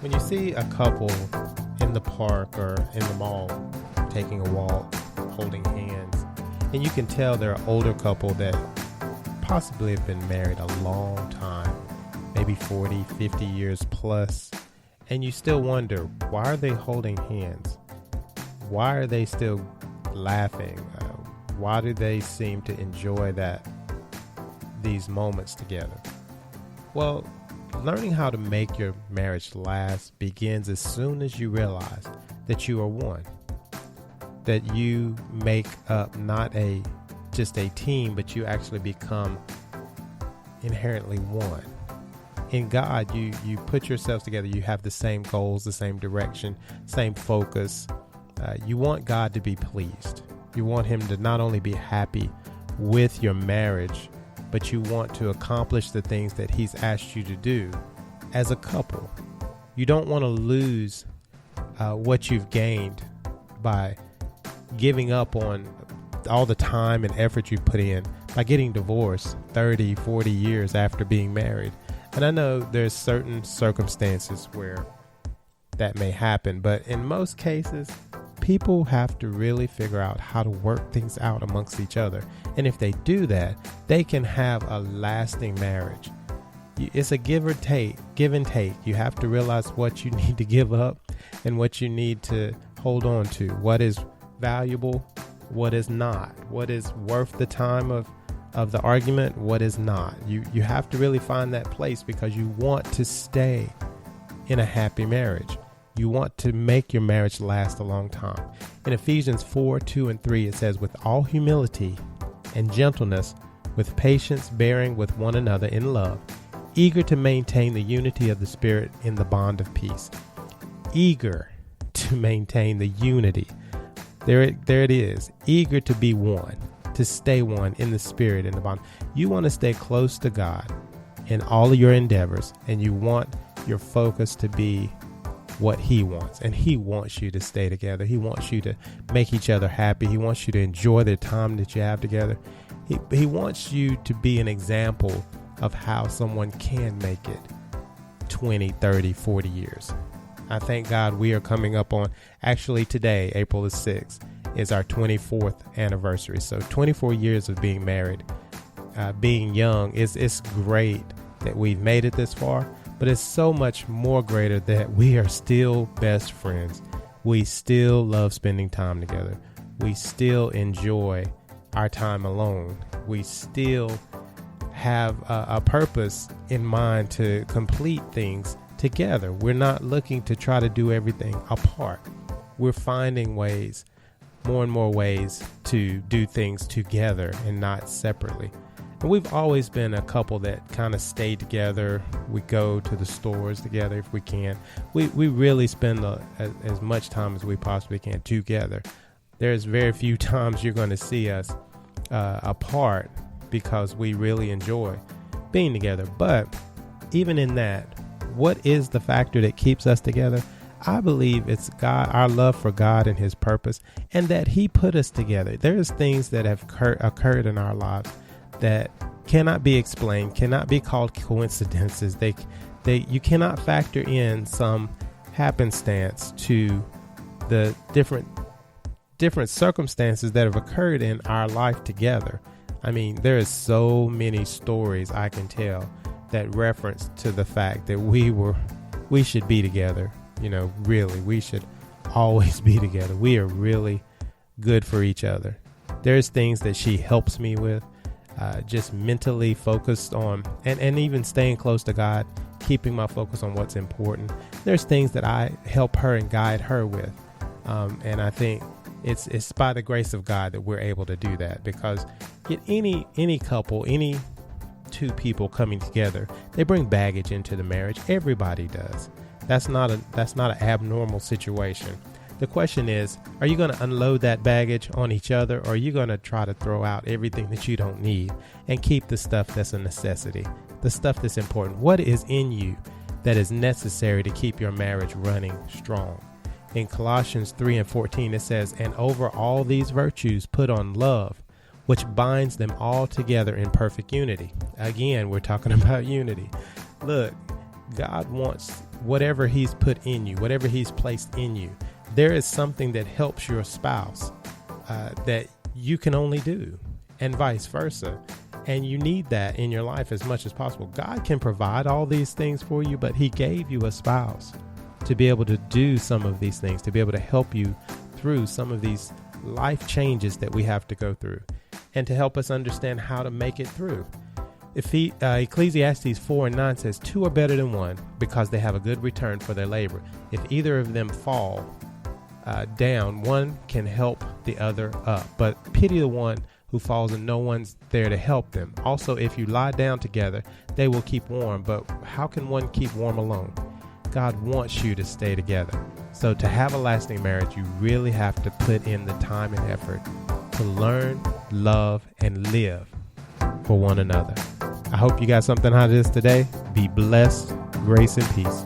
When you see a couple in the park or in the mall taking a walk, holding hands, and you can tell they're an older couple that possibly have been married a long time, maybe 40, 50 years plus, and you still wonder, why are they holding hands? Why are they still laughing? Why do they seem to enjoy these moments together? Well, learning how to make your marriage last begins as soon as you realize that you are one, that you make up not just a team, but you actually become inherently one. In God, you put yourselves together. You have the same goals, the same direction, same focus. You want God to be pleased. You want him to not only be happy with your marriage, but you want to accomplish the things that he's asked you to do as a couple. You don't want to lose what you've gained by giving up on all the time and effort you put in by getting divorced 30, 40 years after being married. And I know there's certain circumstances where that may happen, but in most cases, people have to really figure out how to work things out amongst each other. And if they do that, they can have a lasting marriage. It's a give and take. You have to realize what you need to give up and what you need to hold on to. What is valuable, what is not, what is worth the time of the argument, what is not. You have to really find that place because you want to stay in a happy marriage. You want to make your marriage last a long time. In Ephesians 4:2-3, it says, with all humility and gentleness, with patience bearing with one another in love, eager to maintain the unity of the Spirit in the bond of peace. Eager to maintain the unity. There it is. Eager to be one, to stay one in the Spirit, in the bond. You want to stay close to God in all of your endeavors, and you want your focus to be what he wants. And he wants you to stay together. He wants you to make each other happy. He wants you to enjoy the time that you have together. He wants you to be an example of how someone can make it 20, 30, 40 years. I thank God we are coming up on, actually today, April the 6th, is our 24th anniversary. So 24 years of being married, being young, it's great that we've made it this far, but it's so much more greater that we are still best friends. We still love spending time together. We still enjoy our time alone. We still have a purpose in mind to complete things together. We're not looking to try to do everything apart. We're finding ways, more and more ways to do things together and not separately. And we've always been a couple that kind of stay together. We go to the stores together if we can. We really spend as much time as we possibly can together. There's very few times you're going to see us apart because we really enjoy being together. But even in that, what is the factor that keeps us together? I believe it's God, our love for God and his purpose, and that he put us together. There's things that have occurred in our lives that cannot be explained, cannot be called coincidences. You cannot factor in some happenstance to the different circumstances that have occurred in our life together. I mean, there is so many stories I can tell that reference to the fact that we should be together. Really, we should always be together. We are really good for each other. There's things that she helps me with, just mentally focused on, and even staying close to God, keeping my focus on what's important. There's things that I help her and guide her with. And I think it's by the grace of God that we're able to do that, because any couple, any two people coming together, they bring baggage into the marriage. Everybody does. That's not an abnormal situation. The question is, are you going to unload that baggage on each other, or are you going to try to throw out everything that you don't need and keep the stuff that's a necessity, the stuff that's important? What is in you that is necessary to keep your marriage running strong? In Colossians 3:14, it says, and over all these virtues put on love, which binds them all together in perfect unity. Again, we're talking about unity. Look, God wants whatever he's put in you, whatever he's placed in you. There is something that helps your spouse that you can only do, and vice versa. And you need that in your life as much as possible. God can provide all these things for you, but he gave you a spouse to be able to do some of these things, to be able to help you through some of these life changes that we have to go through, and to help us understand how to make it through. Ecclesiastes 4:9 says, 2 are better than one because they have a good return for their labor. If either of them fall down, one can help the other up. But pity the one who falls and no one's there to help them. Also, if you lie down together, they will keep warm. But how can one keep warm alone? God wants you to stay together. So to have a lasting marriage, you really have to put in the time and effort to learn, love, and live for one another. I hope you got something out of this today. Be blessed, grace, and peace.